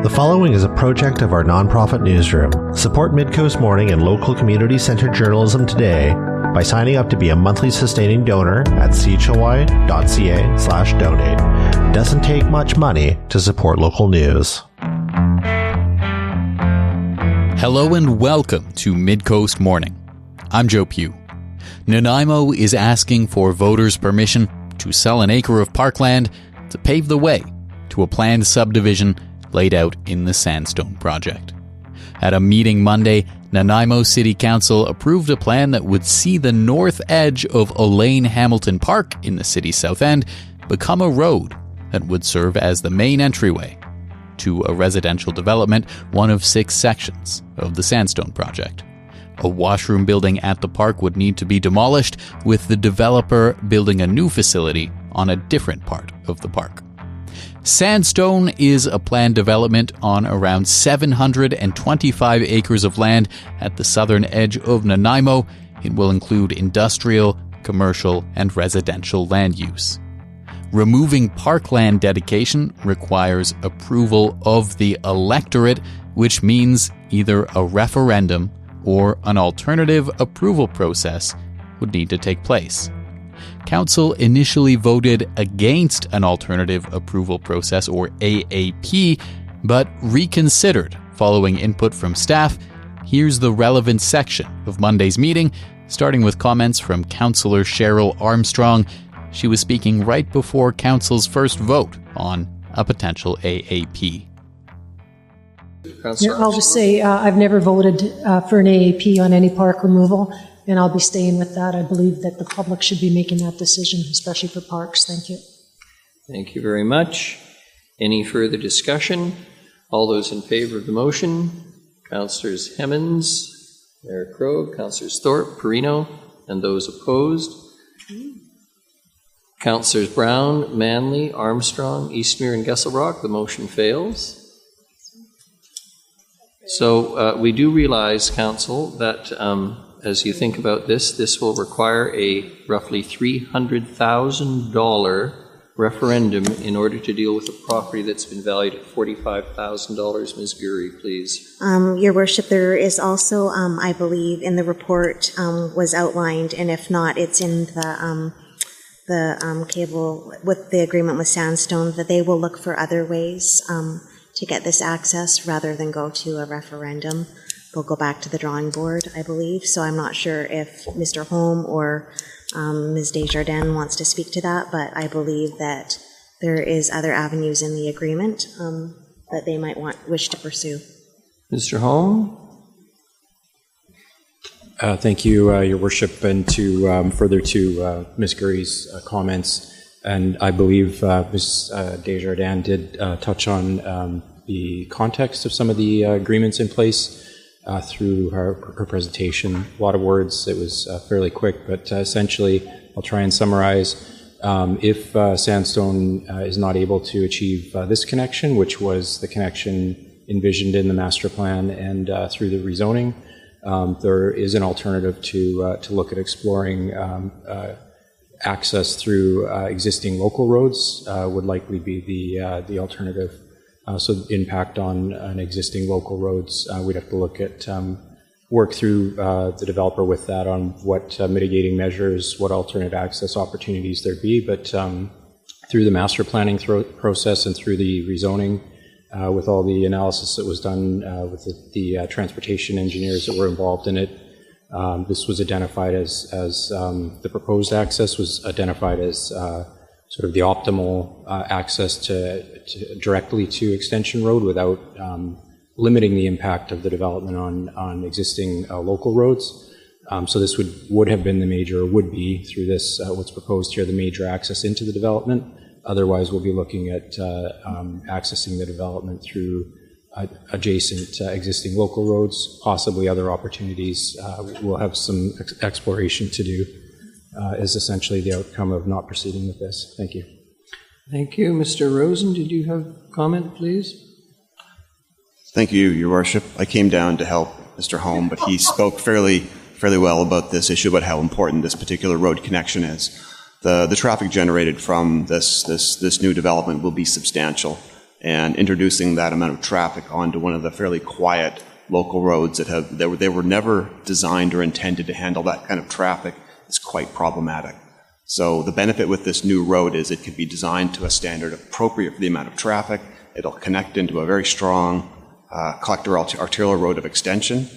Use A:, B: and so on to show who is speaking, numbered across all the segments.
A: The following is a project of our nonprofit newsroom. Support Midcoast Morning and local community-centered journalism today by signing up to be a monthly sustaining donor at chwy.ca/donate. It doesn't take much money to support local news.
B: Hello and welcome to Midcoast Morning. I'm Joe Pugh. Nanaimo is asking for voters' permission to sell an acre of parkland to pave the way to a planned subdivision laid out in the Sandstone Project. At a meeting Monday, Nanaimo City Council approved a plan that would see the north edge of Elaine Hamilton Park in the city's south end become a road that would serve as the main entryway to a residential development, one of 6 sections of the Sandstone Project. A washroom building at the park would need to be demolished, with the developer building a new facility on a different part of the park. Sandstone is a planned development on around 725 acres of land at the southern edge of Nanaimo. It will include industrial, commercial, and residential land use. Removing parkland dedication requires approval of the electorate, which means either a referendum or an alternative approval process would need to take place. Council initially voted against an alternative approval process, or AAP, but reconsidered following input from staff. Here's the relevant section of Monday's meeting, starting with comments from Councillor Cheryl Armstrong. She was speaking right before Council's first vote on a potential AAP.
C: Yeah, I'll just say I've never voted for an AAP on any park removal, and I'll be staying with that. I believe that the public should be making that decision, especially for parks. Thank you.
D: Thank you very much. Any further discussion? All those in favor of the motion? Councillors Hemmons, Mayor Krogh, Councillors Thorpe, Perino, and those opposed? Councillors Brown, Manley, Armstrong, Eastmere, and Geselbracht. The motion fails. So we do realize, Council, that as you think about this will require a roughly $300,000 referendum in order to deal with a property that's been valued at $45,000. Ms. Gurry, please.
E: Your Worship, there is also, I believe, in the report was outlined, and if not, it's in the cable with the agreement with Sandstone, that they will look for other ways to get this access rather than go to a referendum. They'll go back to the drawing board, I believe. So I'm not sure if Mr. Holm or Ms. Desjardins wants to speak to that, but I believe that there is other avenues in the agreement that they might wish to pursue.
D: Mr. Holm?
F: Thank you, Your Worship, and to further to Ms. Gurry's comments, and I believe Ms. Desjardins did touch on the context of some of the agreements in place through her presentation. A lot of words. It was fairly quick, but essentially, I'll try and summarize. If Sandstone is not able to achieve this connection, which was the connection envisioned in the master plan and through the rezoning, there is an alternative to look at exploring access through existing local roads. Would likely be the alternative. So impact on existing local roads, we'd have to look at work through the developer with that on what mitigating measures, what alternate access opportunities there'd be. But through the master planning process and through the rezoning, with all the analysis that was done with the transportation engineers that were involved in it, this was identified as the proposed access was identified as sort of the optimal access to directly to Extension Road without limiting the impact of the development on existing local roads. So this would have been the major, would be through this, what's proposed here, the major access into the development. Otherwise, we'll be looking at accessing the development through adjacent existing local roads, possibly other opportunities. We'll have some exploration to do. Is essentially the outcome of not proceeding with this. Thank you.
D: Thank you. Mr. Rosen, did you have a comment, please?
G: Thank you, Your Worship. I came down to help Mr. Holm, but he spoke fairly well about this issue, about how important this particular road connection is. The traffic generated from this new development will be substantial. and introducing that amount of traffic onto one of the fairly quiet local roads they were never designed or intended to handle that kind of traffic is quite problematic. So the benefit with this new road is it could be designed to a standard appropriate for the amount of traffic. It'll connect into a very strong collector arterial road of extension,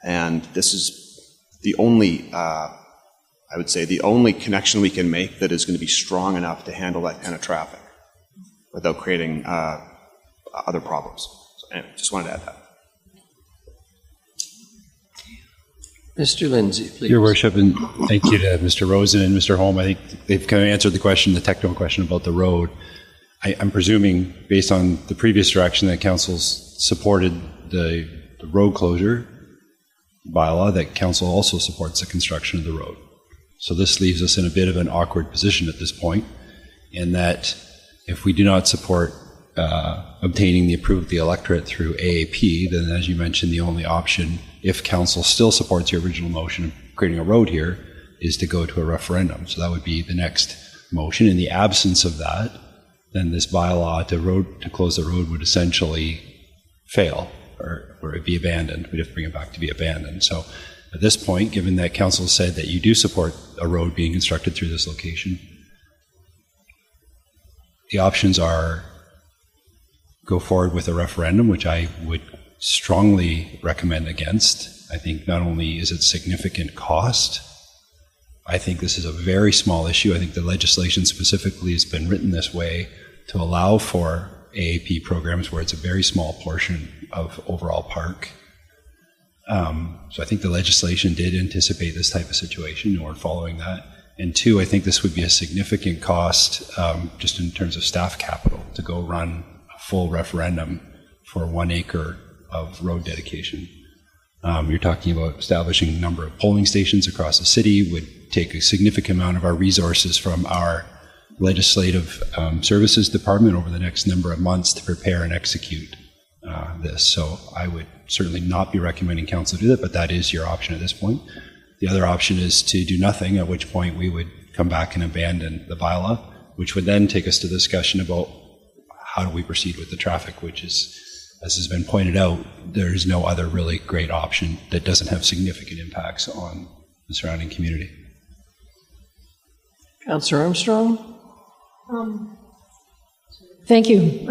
G: and this is the only, I would say, the only connection we can make that is going to be strong enough to handle that kind of traffic without creating other problems. So anyway, just wanted to add that.
D: Mr. Lindsay, please.
H: Your Worship, and thank you to Mr. Rosen and Mr. Holm. I think they've kind of answered the question, the technical question about the road. I'm presuming, based on the previous direction, that council's supported the road closure bylaw, that council also supports the construction of the road. So this leaves us in a bit of an awkward position at this point, in that if we do not support obtaining the approval of the electorate through AAP, then as you mentioned, the only option, if council still supports your original motion of creating a road here, is to go to a referendum. So that would be the next motion. In the absence of that, then this bylaw to close the road would essentially fail, or it'd be abandoned. We'd have to bring it back to be abandoned. So at this point, given that council said that you do support a road being constructed through this location, the options are go forward with a referendum, which I would strongly recommend against. I think not only is it significant cost, I think this is a very small issue. I think the legislation specifically has been written this way to allow for AAP programs where it's a very small portion of overall park. So I think the legislation did anticipate this type of situation, and we're following that. And two, I think this would be a significant cost just in terms of staff capital to go run a full referendum for 1 acre of road dedication. You're talking about establishing a number of polling stations across the city, would take a significant amount of our resources from our legislative services department over the next number of months to prepare and execute this. So I would certainly not be recommending council do that, but that is your option at this point. The other option is to do nothing, at which point we would come back and abandon the bylaw, which would then take us to the discussion about how do we proceed with the traffic, which is, as has been pointed out, there is no other really great option that doesn't have significant impacts on the surrounding community.
D: Councillor Armstrong?
C: Thank you.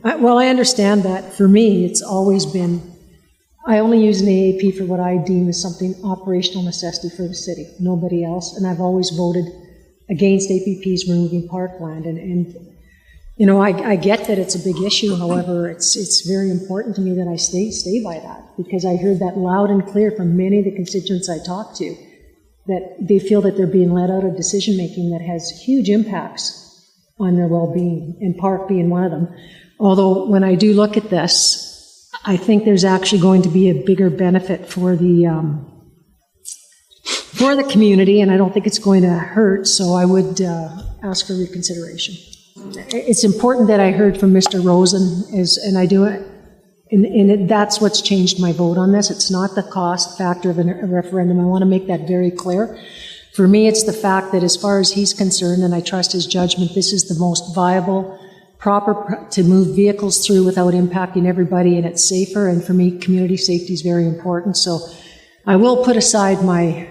C: Well, I understand that. For me, it's always been, I only use an AAP for what I deem as something operational necessity for the city, nobody else. And I've always voted against APPs removing parkland. And you know, I get that it's a big issue. However, it's very important to me that I stay by that, because I heard that loud and clear from many of the constituents I talked to, that they feel that they're being let out of decision making that has huge impacts on their well-being, and park being one of them. Although when I do look at this, I think there's actually going to be a bigger benefit for the community, and I don't think it's going to hurt. So I would ask for reconsideration. It's important that I heard from Mr. Rosen, and I do it, and that's what's changed my vote on this. It's not the cost factor of a referendum. I want to make that very clear. For me, it's the fact that as far as he's concerned, and I trust his judgment, this is the most viable, proper to move vehicles through without impacting everybody, and it's safer. And for me, community safety is very important. So I will put aside my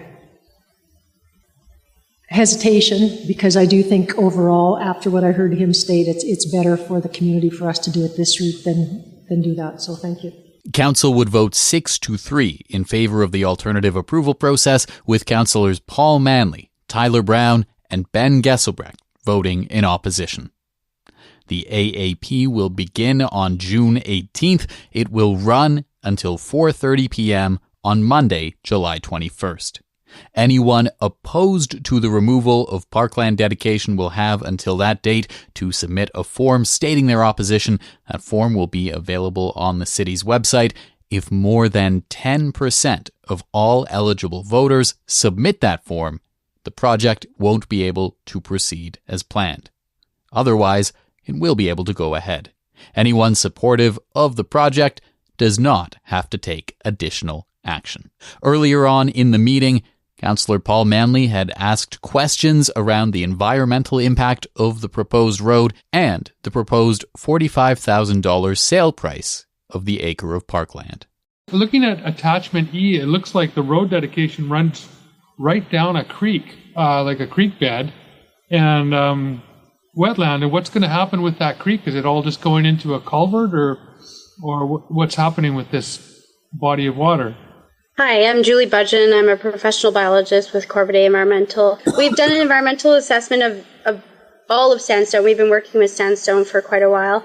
C: hesitation, because I do think overall, after what I heard him state, it's better for the community for us to do it this route than do that. So thank you.
B: Council would vote 6-3 in favour of the alternative approval process, with councillors Paul Manley, Tyler Brown, and Ben Geselbracht voting in opposition. The AAP will begin on June 18th. It will run until 4:30 p.m. on Monday, July 21st. Anyone opposed to the removal of parkland dedication will have until that date to submit a form stating their opposition. That form will be available on the city's website. If more than 10% of all eligible voters submit that form, the project won't be able to proceed as planned. Otherwise, it will be able to go ahead. Anyone supportive of the project does not have to take additional action. Earlier on in the meeting, Councillor Paul Manley had asked questions around the environmental impact of the proposed road and the proposed $45,000 sale price of the acre of parkland.
I: Looking at attachment E, it looks like the road dedication runs right down a creek, like a creek bed, and wetland. And what's going to happen with that creek? Is it all just going into a culvert, or what's happening with this body of water?
J: Hi, I'm Julie Budgeon. I'm a professional biologist with Corvidae Environmental. We've done an environmental assessment of all of Sandstone. We've been working with Sandstone for quite a while.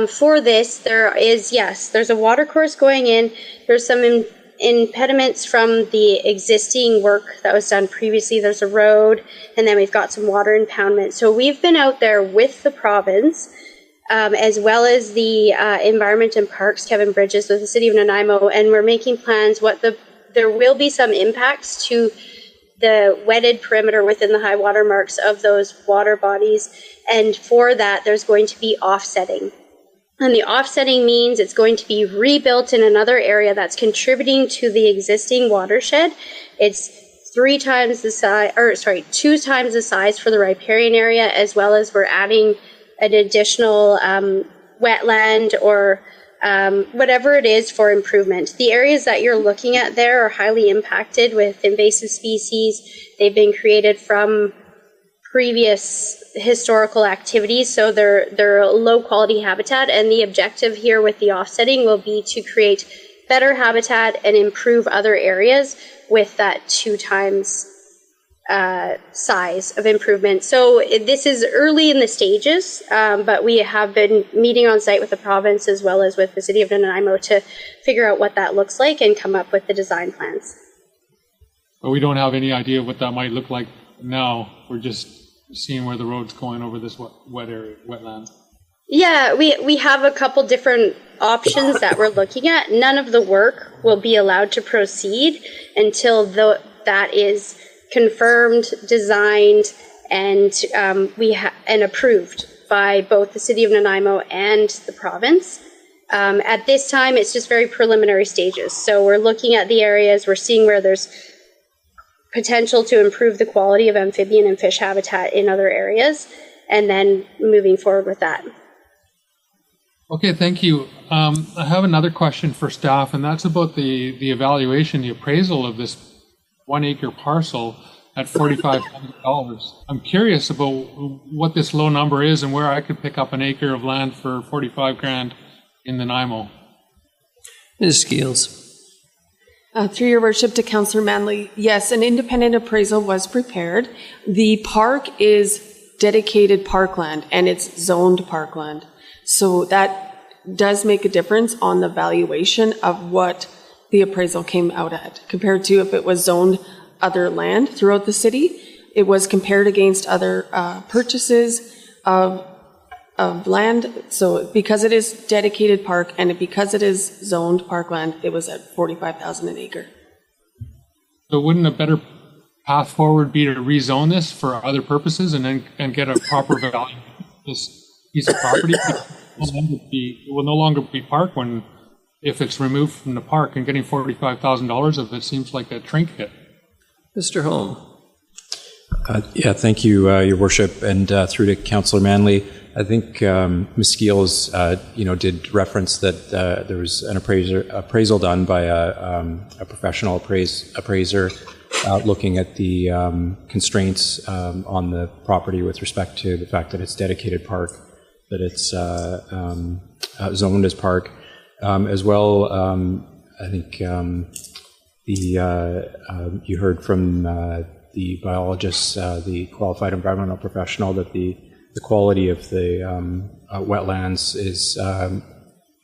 J: For this, there's a water course going in. There's some impediments from the existing work that was done previously. There's a road, and then we've got some water impoundment. So we've been out there with the province, as well as the Environment and Parks, Kevin Bridges, with the City of Nanaimo, and we're making plans. There will be some impacts to the wetted perimeter within the high water marks of those water bodies, and for that there's going to be offsetting. And the offsetting means it's going to be rebuilt in another area that's contributing to the existing watershed. It's 2 times the size for the riparian area, as well as we're adding an additional wetland or whatever it is for improvement. The areas that you're looking at there are highly impacted with invasive species. They've been created from previous historical activities, so they're low quality habitat, and the objective here with the offsetting will be to create better habitat and improve other areas with that 2 times size of improvement. So this is early in the stages, but we have been meeting on site with the province as well as with the City of Nanaimo to figure out what that looks like and come up with the design plans.
I: But we don't have any idea what that might look like now. We're just seeing where the road's going over this wetland.
J: Yeah, we have a couple different options that we're looking at. None of the work will be allowed to proceed until that is confirmed, designed, and and approved by both the City of Nanaimo and the province. At this time, it's just very preliminary stages. So we're looking at the areas, we're seeing where there's potential to improve the quality of amphibian and fish habitat in other areas, and then moving forward with that.
I: Okay, thank you. I have another question for staff, and that's about the evaluation, the appraisal of this 1 acre parcel at $45,000. I'm curious about what this low number is and where I could pick up an acre of land for $45,000 in Nanaimo.
D: Ms. Skeels.
K: Through your worship to Councillor Manley, yes, an independent appraisal was prepared. The park is dedicated parkland and it's zoned parkland. So that does make a difference on the valuation of what the appraisal came out at compared to if it was zoned other land throughout the city. It was compared against other purchases of land. So because it is dedicated park and because it is zoned parkland, it was at $45,000 an acre.
I: So wouldn't a better path forward be to rezone this for other purposes and get a proper value for this piece of property? It will no longer be park if it's removed from the park, and getting $45,000 of it seems like a trinket.
D: Mr. Holm.
F: Yeah, thank you, Your Worship, and through to Councillor Manley. I think Ms. Skeels, did reference that there was an appraisal done by a professional appraiser looking at the constraints on the property with respect to the fact that it's dedicated park, that it's zoned as park, as well. I think you heard from the biologists, the qualified environmental professional, that the quality of the wetlands is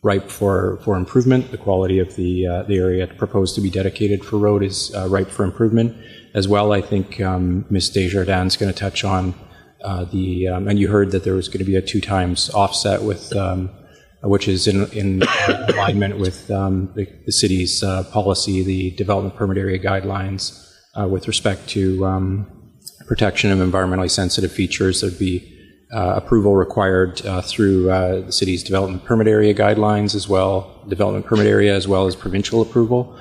F: ripe for improvement. The quality of the area proposed to be dedicated for road is ripe for improvement. As well, I think Ms. Desjardins is going to touch on and you heard that there was going to be a 2 times offset with which is in alignment with the city's policy, the development permit area guidelines with respect to protection of environmentally sensitive features. There'd be approval required through the city's development permit area guidelines as well, development permit area as well as provincial approval.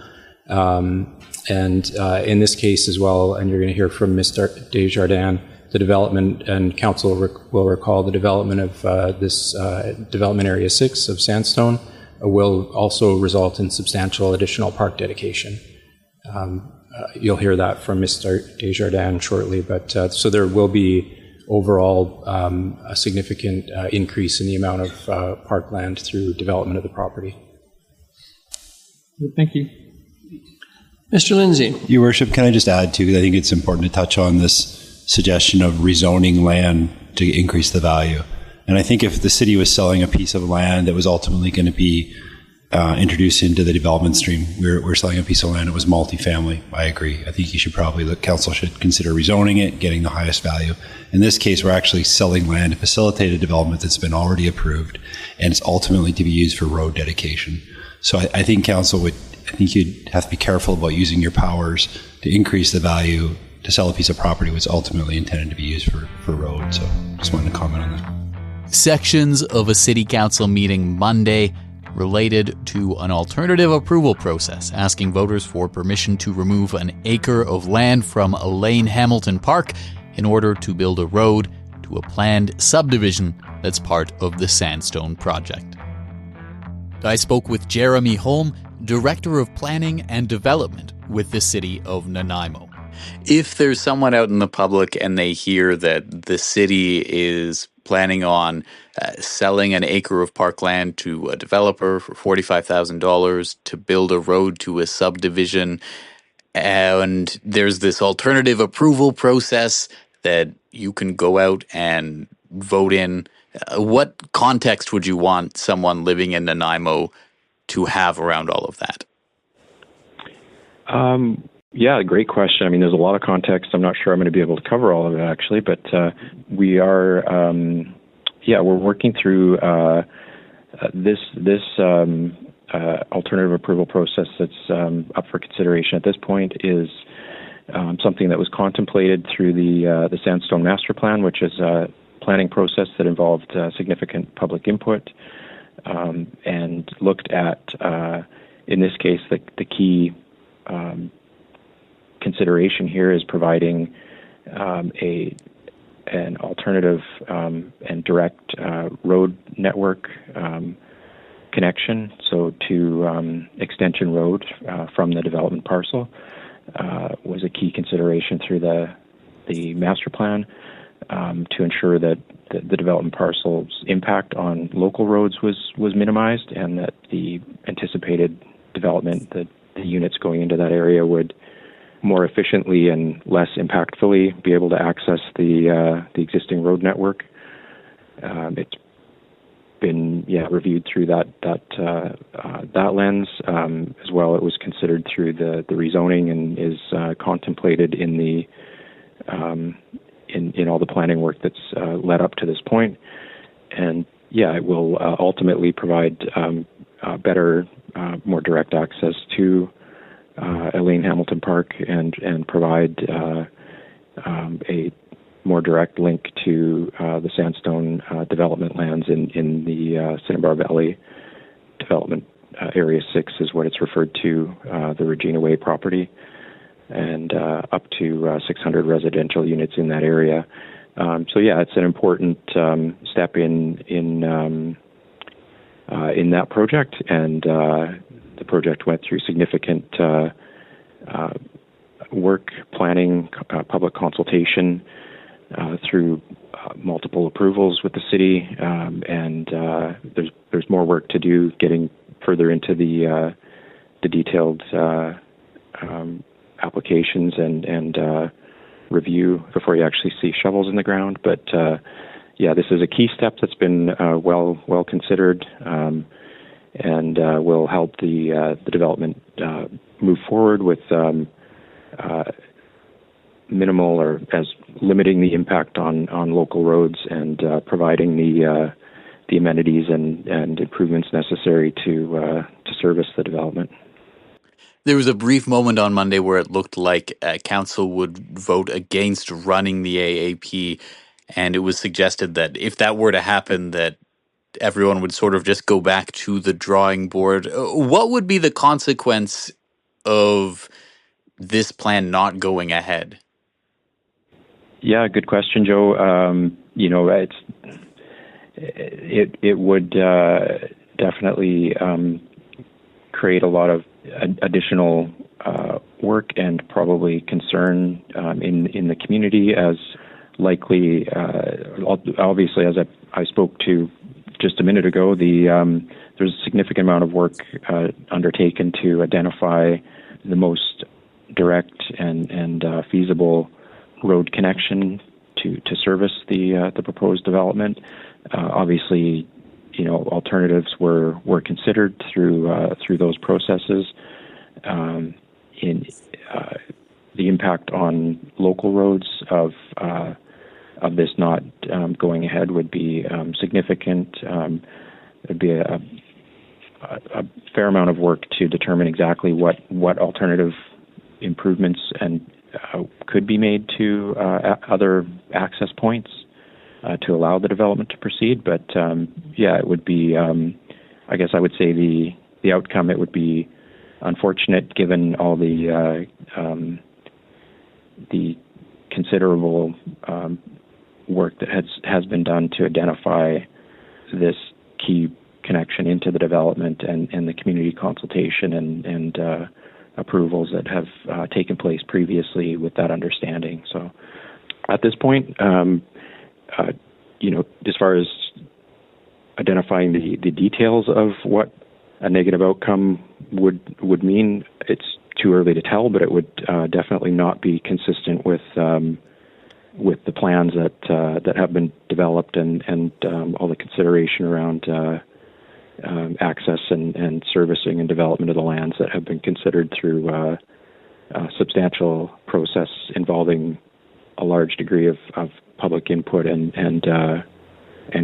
F: And in this case as well, and you're going to hear from Mr. Desjardins, the development, and council will recall the development of this development area 6 of Sandstone will also result in substantial additional park dedication. You'll hear that from Mr. Desjardins shortly, but so there will be overall a significant increase in the amount of parkland through development of the property.
I: Thank you.
D: Mr. Lindsay.
H: Your Worship, can I just add too, I think it's important to touch on this suggestion of rezoning land to increase the value. And I think if the city was selling a piece of land that was ultimately going to be introduced into the development stream, we're selling a piece of land that was multifamily. I agree. I think the council should consider rezoning it, getting the highest value. In this case, we're actually selling land to facilitate a development that's been already approved, and it's ultimately to be used for road dedication. So I think you'd have to be careful about using your powers to increase the value to sell a piece of property was ultimately intended to be used for road. So just wanted to comment on that.
B: Sections of a city council meeting Monday related to an alternative approval process, asking voters for permission to remove an acre of land from Elaine Hamilton Park in order to build a road to a planned subdivision that's part of the Sandstone Project. I spoke with Jeremy Holm, Director of Planning and Development with the City of Nanaimo. If there's someone out in the public and they hear that the city is planning on selling an acre of parkland to a developer for $45,000 to build a road to a subdivision, and there's this alternative approval process that you can go out and vote in, what context would you want someone living in Nanaimo to have around all of that?
L: Yeah, great question. I mean, there's a lot of context. I'm not sure I'm going to be able to cover all of it, actually, but we are, we're working through this alternative approval process that's up for consideration at this point is something that was contemplated through the Sandstone Master Plan, which is a planning process that involved significant public input and looked at, in this case, the key consideration here is providing an alternative and direct road network connection, so to Extension Road from the development parcel was a key consideration through the master plan to ensure that the development parcel's impact on local roads was minimized, and that the anticipated development, the units going into that area would more efficiently and less impactfully be able to access the existing road network. It's been reviewed through that lens as well. It was considered through the rezoning and is contemplated in the in all the planning work that's led up to this point. And it will ultimately provide better, more direct access to Elaine Hamilton Park and provide a more direct link to the Sandstone development lands in the Cinnabar Valley development area 6 is what it's referred to, the Regina Way property, and up to 600 residential units in that area. It's an important step in that project, and the project went through significant work, planning, public consultation through multiple approvals with the city, and there's more work to do, getting further into the detailed applications and review before you actually see shovels in the ground. But this is a key step that's been well considered, and will help the development move forward with minimal or as limiting the impact on local roads, and providing the amenities and improvements necessary to service the development.
B: There was a brief moment on Monday where it looked like council would vote against running the AAP, and it was suggested that if that were to happen, that everyone would sort of just go back to the drawing board. What would be the consequence of this plan not going ahead?
L: Yeah, good question, Joe. It would definitely create a lot of additional work and probably concern in the community, as likely, obviously, as I spoke to just a minute ago, there's a significant amount of work undertaken to identify the most direct and feasible road connection to service the proposed development. Obviously, alternatives were considered through those processes. In the impact on local roads of this not going ahead would be significant. There'd be a fair amount of work to determine exactly what alternative improvements and could be made to other access points to allow the development to proceed. But it would be, I guess I would say the outcome, it would be unfortunate given all the considerable work that has been done to identify this key connection into the development and the community consultation and approvals that have taken place previously with that understanding. So at this point, as far as identifying the details of what a negative outcome would mean, it's too early to tell, but it would definitely not be consistent with the plans that have been developed and all the consideration around access and servicing and development of the lands that have been considered through a substantial process involving a large degree of public input and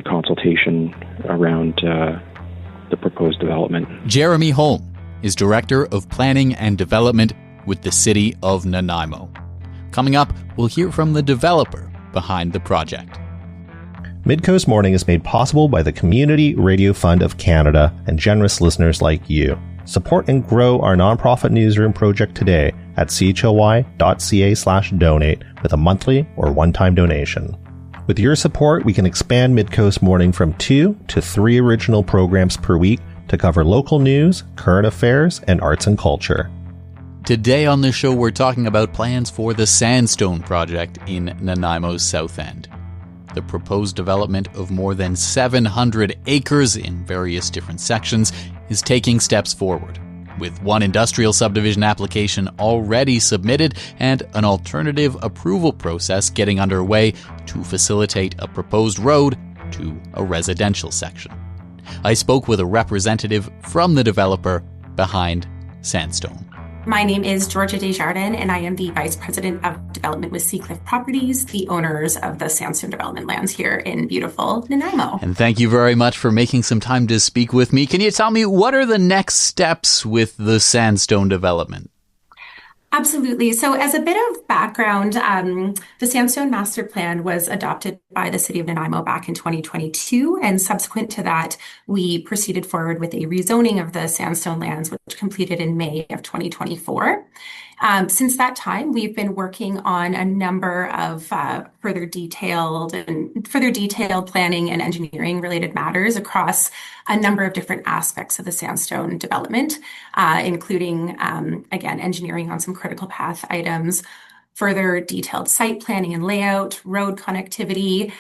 L: consultation around the proposed development.
B: Jeremy Holm is Director of Planning and Development with the City of Nanaimo. Coming up, we'll hear from the developer behind the project.
A: Midcoast Morning is made possible by the Community Radio Fund of Canada and generous listeners like you. Support and grow our nonprofit newsroom project today at chly.ca/donate with a monthly or one-time donation. With your support, we can expand Midcoast Morning from 2 to 3 original programs per week to cover local news, current affairs, and arts and culture.
B: Today on the show, we're talking about plans for the Sandstone Project in Nanaimo's South End. The proposed development of more than 700 acres in various different sections is taking steps forward, with one industrial subdivision application already submitted and an alternative approval process getting underway to facilitate a proposed road to a residential section. I spoke with a representative from the developer behind Sandstone.
M: My name is Georgia Desjardins, and I am the Vice President of Development with Seacliff Properties, the owners of the Sandstone development lands here in beautiful Nanaimo.
B: And thank you very much for making some time to speak with me. Can you tell me what are the next steps with the Sandstone development?
M: Absolutely. So as a bit of background, the Sandstone Master Plan was adopted by the City of Nanaimo back in 2022. And subsequent to that, we proceeded forward with a rezoning of the Sandstone lands, which completed in May of 2024. Since that time, we've been working on a number of further detailed planning and engineering related matters across a number of different aspects of the Sandstone development, including, again, engineering on some critical path items, further detailed site planning and layout, road connectivity,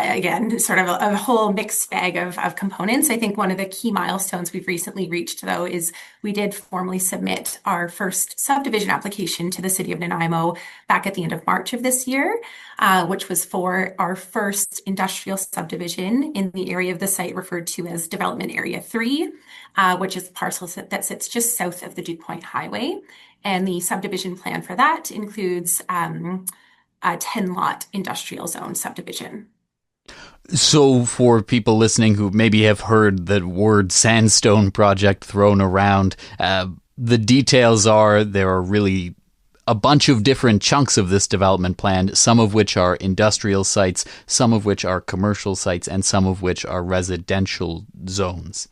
M: again, sort of a whole mixed bag of components. I think one of the key milestones we've recently reached, though, is we did formally submit our first subdivision application to the City of Nanaimo back at the end of March of this year, which was for our first industrial subdivision in the area of the site referred to as Development Area 3, which is the parcel that sits just south of the Duke Point Highway. And the subdivision plan for that includes a 10-lot industrial zone subdivision.
B: So for people listening who maybe have heard the word Sandstone Project thrown around, the details are there are really a bunch of different chunks of this development plan, some of which are industrial sites, some of which are commercial sites, and some of which are residential zones.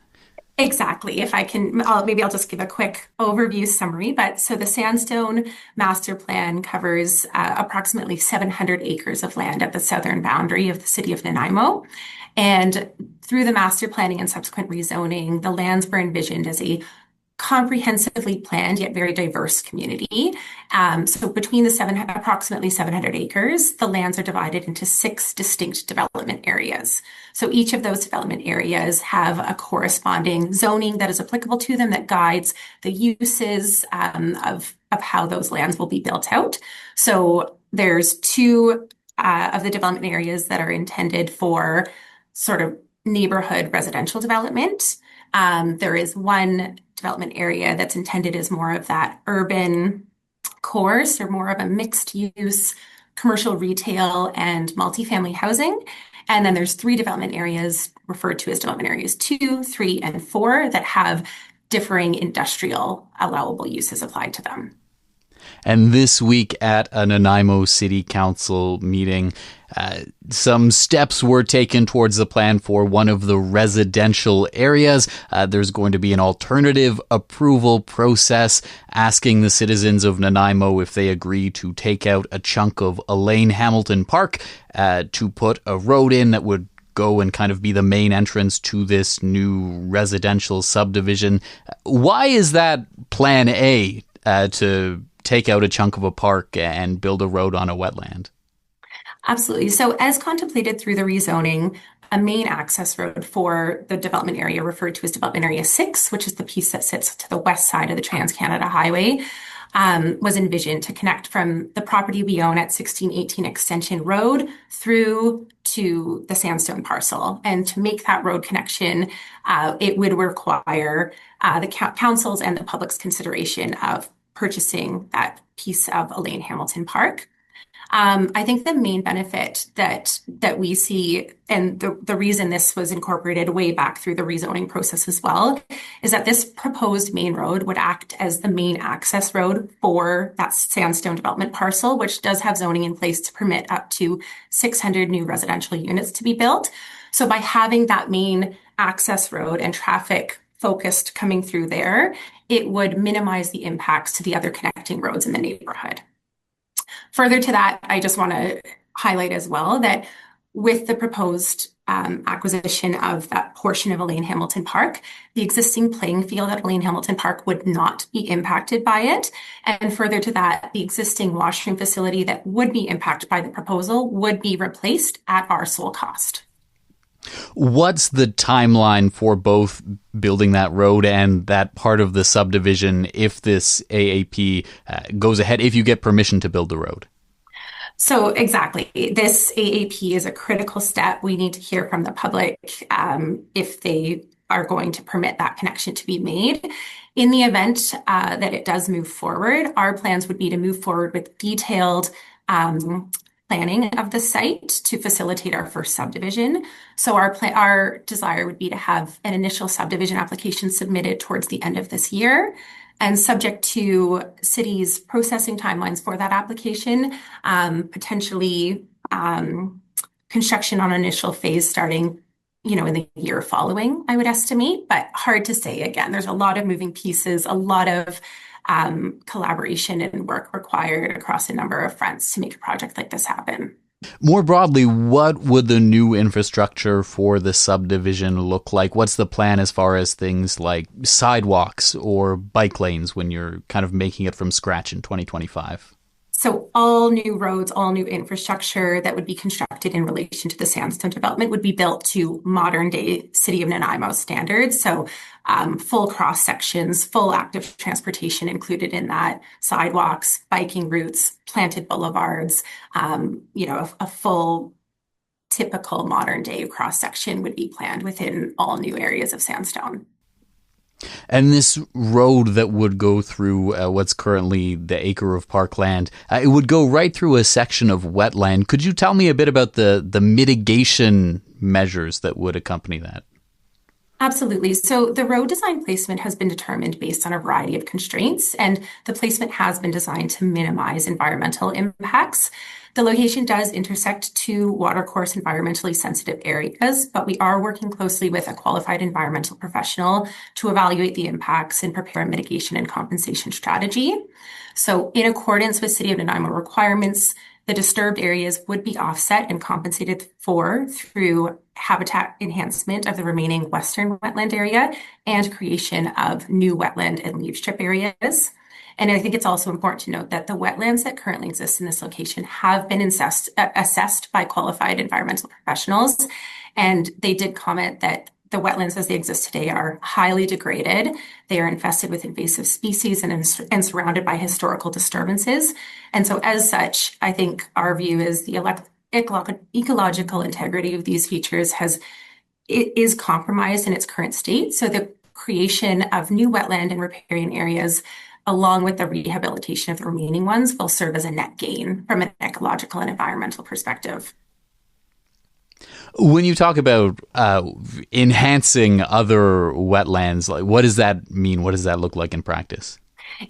M: Exactly. If I can, maybe I'll just give a quick overview summary. But so the Sandstone Master Plan covers approximately 700 acres of land at the southern boundary of the city of Nanaimo. And through the master planning and subsequent rezoning, the lands were envisioned as a comprehensively planned yet very diverse community. So between the approximately 700 acres, the lands are divided into 6 distinct development areas. So each of those development areas have a corresponding zoning that is applicable to them that guides the uses of how those lands will be built out. So there's 2 of the development areas that are intended for sort of neighborhood residential development. There is 1 development area that's intended as more of that urban core, or more of a mixed use commercial retail and multifamily housing. And then there's 3 development areas referred to as development areas 2, 3, and 4 that have differing industrial allowable uses applied to them.
B: And this week at a Nanaimo City Council meeting, some steps were taken towards the plan for one of the residential areas. There's going to be an alternative approval process asking the citizens of Nanaimo if they agree to take out a chunk of Elaine Hamilton Park to put a road in that would go and kind of be the main entrance to this new residential subdivision. Why is that plan A to take out a chunk of a park and build a road on a wetland?
M: Absolutely. So as contemplated through the rezoning, a main access road for the development area referred to as Development Area 6, which is the piece that sits to the west side of the Trans-Canada Highway, was envisioned to connect from the property we own at 1618 Extension Road through to the Sandstone parcel. And to make that road connection, it would require the council's and the public's consideration of purchasing that piece of Elaine Hamilton Park. I think the main benefit that we see, and the reason this was incorporated way back through the rezoning process as well, is that this proposed main road would act as the main access road for that Sandstone development parcel, which does have zoning in place to permit up to 600 new residential units to be built. So by having that main access road and traffic focused coming through there, it would minimize the impacts to the other connecting roads in the neighborhood. Further to that, I just want to highlight as well that with the proposed acquisition of that portion of Elaine Hamilton Park, the existing playing field at Elaine Hamilton Park would not be impacted by it. And further to that, the existing washroom facility that would be impacted by the proposal would be replaced at our sole cost.
B: What's the timeline for both building that road and that part of the subdivision if this AAP goes ahead, if you get permission to build the road?
M: So exactly. This AAP is a critical step. We need to hear from the public if they are going to permit that connection to be made. In the event that it does move forward, our plans would be to move forward with detailed planning of the site to facilitate our first subdivision. So our desire would be to have an initial subdivision application submitted towards the end of this year, and subject to city's processing timelines for that application, potentially construction on initial phase starting, in the year following, I would estimate, but hard to say. Again, there's a lot of moving pieces, a lot of collaboration and work required across a number of fronts to make a project like this happen.
B: More broadly, what would the new infrastructure for the subdivision look like? What's the plan as far as things like sidewalks or bike lanes when you're kind of making it from scratch in 2025?
M: So all new roads, all new infrastructure that would be constructed in relation to the Sandstone development would be built to modern day City of Nanaimo standards. So full cross sections, full active transportation included in that, sidewalks, biking routes, planted boulevards, a full typical modern day cross section would be planned within all new areas of Sandstone.
B: And this road that would go through what's currently the acre of parkland, it would go right through a section of wetland. Could you tell me a bit about the mitigation measures that would accompany that?
M: Absolutely. So the road design placement has been determined based on a variety of constraints, and the placement has been designed to minimize environmental impacts. The location does intersect two watercourse environmentally sensitive areas, but we are working closely with a qualified environmental professional to evaluate the impacts and prepare a mitigation and compensation strategy. So in accordance with City of Nanaimo requirements, the disturbed areas would be offset and compensated for through habitat enhancement of the remaining western wetland area and creation of new wetland and leaf strip areas. And I think it's also important to note that the wetlands that currently exist in this location have been assessed by qualified environmental professionals. And they did comment that the wetlands as they exist today are highly degraded. They are infested with invasive species and surrounded by historical disturbances. And so as such, I think our view is the ecological integrity of these features is compromised in its current state. So the creation of new wetland and riparian areas along with the rehabilitation of the remaining ones will serve as a net gain from an ecological and environmental perspective.
B: When you talk about enhancing other wetlands, like what does that mean? What does that look like in practice?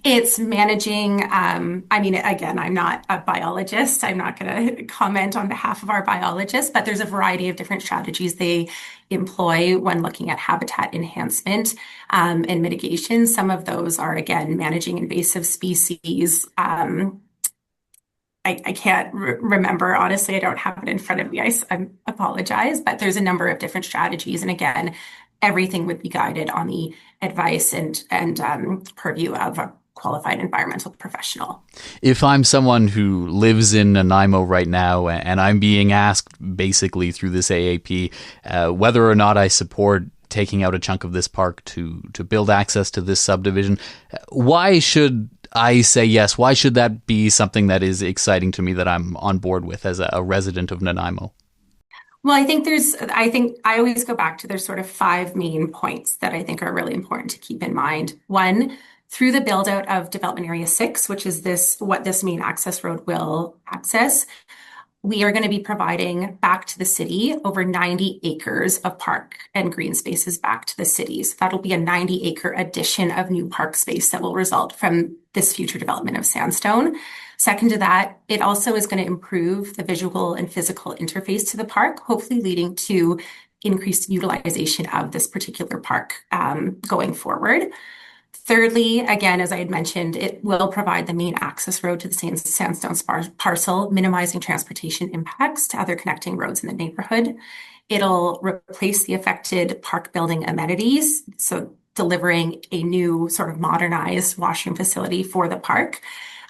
M: It's managing, again, I'm not a biologist. I'm not going to comment on behalf of our biologists, but there's a variety of different strategies they employ when looking at habitat enhancement and mitigation. Some of those are, again, managing invasive species. I can't remember, honestly, I don't have it in front of me. I apologize, but there's a number of different strategies. And again, everything would be guided on the advice and purview of a qualified environmental professional.
B: If I'm someone who lives in Nanaimo right now and I'm being asked basically through this AAP whether or not I support taking out a chunk of this park to build access to this subdivision, why should I say yes? Why should that be something that is exciting to me that I'm on board with as a resident of Nanaimo?
M: Well, I think I always go back to there's sort of 5 main points that I think are really important to keep in mind. One, through the build out of Development Area 6, which is what this main access road will access, we are going to be providing back to the city over 90 acres of park and green spaces back to the city. So that'll be a 90-acre addition of new park space that will result from this future development of Sandstone. Second to that, it also is going to improve the visual and physical interface to the park, hopefully leading to increased utilization of this particular park going forward. Thirdly, again, as I had mentioned, it will provide the main access road to the Sandstone parcel, minimizing transportation impacts to other connecting roads in the neighborhood. It'll replace the affected park building amenities, so delivering a new sort of modernized washroom facility for the park.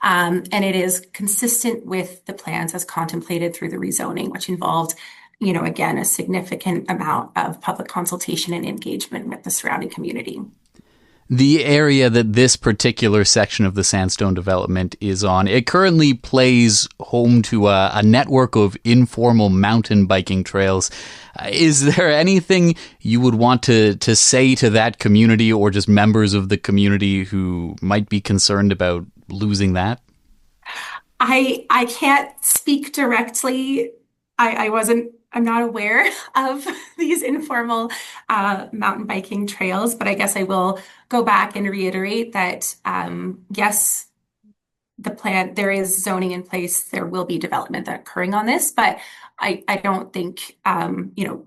M: And it is consistent with the plans as contemplated through the rezoning, which involved, again, a significant amount of public consultation and engagement with the surrounding community.
B: The area that this particular section of the Sandstone development is on, it currently plays home to a network of informal mountain biking trails. Is there anything you would want to say to that community or just members of the community who might be concerned about losing that?
M: I can't speak directly. I'm not aware of these informal mountain biking trails, but I guess I will go back and reiterate that, yes, the plan, there is zoning in place, there will be development occurring on this, but I don't think,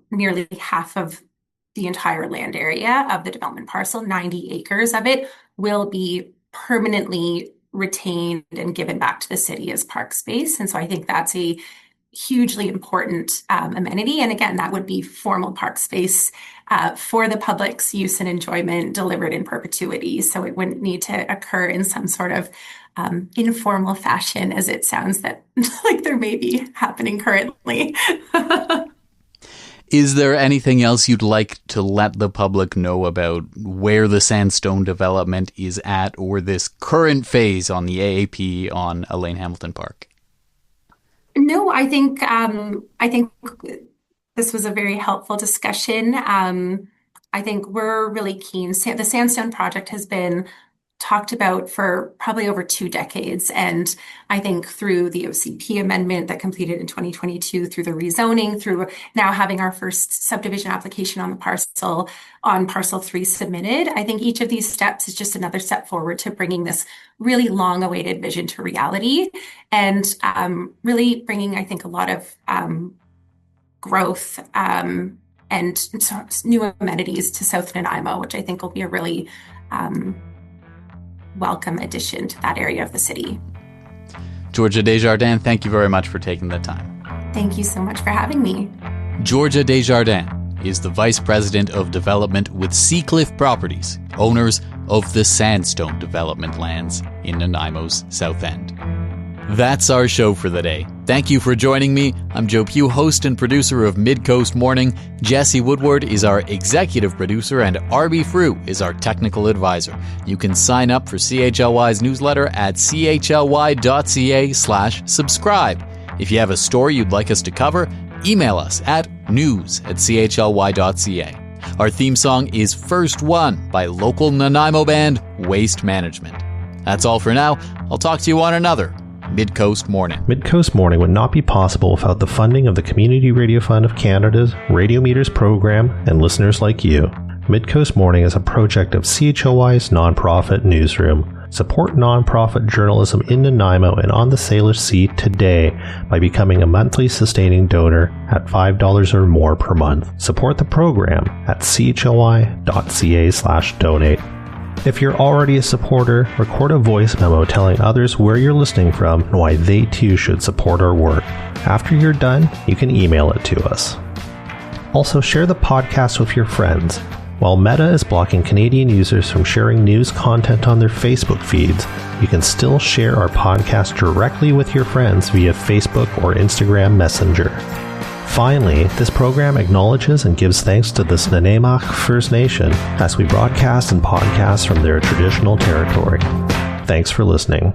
M: nearly half of the entire land area of the development parcel, 90 acres of it, will be permanently retained and given back to the city as park space. And so I think that's a hugely important amenity. And again, that would be formal park space for the public's use and enjoyment delivered in perpetuity. So it wouldn't need to occur in some sort of informal fashion, as it sounds that like there may be happening currently.
B: Is there anything else you'd like to let the public know about where the Sandstone development is at or this current phase on the AAP on Elaine Hamilton Park?
M: No, I think this was a very helpful discussion. I think we're really keen. The Sandstone Project has been talked about for probably over 2 decades. And I think through the OCP amendment that completed in 2022, through the rezoning, through now having our first subdivision application on parcel 3 submitted, I think each of these steps is just another step forward to bringing this really long awaited vision to reality, and really bringing, I think, a lot of growth and new amenities to South Nanaimo, which I think will be a really welcome addition to that area of the city.
B: Georgia Desjardins, thank you very much for taking the time.
M: Thank you so much for having me.
B: Georgia Desjardins is the Vice President of Development with Seacliff Properties, owners of the Sandstone development lands in Nanaimo's South End. That's our show for the day. Thank you for joining me. I'm Joe Pugh, host and producer of Midcoast Morning. Jesse Woodward is our executive producer, and Arby Frew is our technical advisor. You can sign up for CHLY's newsletter at chly.ca/subscribe. If you have a story you'd like us to cover, email us at news@chly.ca. Our theme song is First One by local Nanaimo band Waste Management. That's all for now. I'll talk to you on another Midcoast Morning.
A: Midcoast Morning would not be possible without the funding of the Community Radio Fund of Canada's Radio Meters program and listeners like you. Midcoast Morning is a project of CHLY's nonprofit newsroom. Support nonprofit journalism in Nanaimo and on the Salish Sea today by becoming a monthly sustaining donor at $5 or more per month. Support the program at chly.ca/donate. If you're already a supporter, record a voice memo telling others where you're listening from and why they too should support our work. After you're done, you can email it to us. Also, share the podcast with your friends. While Meta is blocking Canadian users from sharing news content on their Facebook feeds, you can still share our podcast directly with your friends via Facebook or Instagram Messenger. Finally, this program acknowledges and gives thanks to the Nanaimo First Nation as we broadcast and podcast from their traditional territory. Thanks for listening.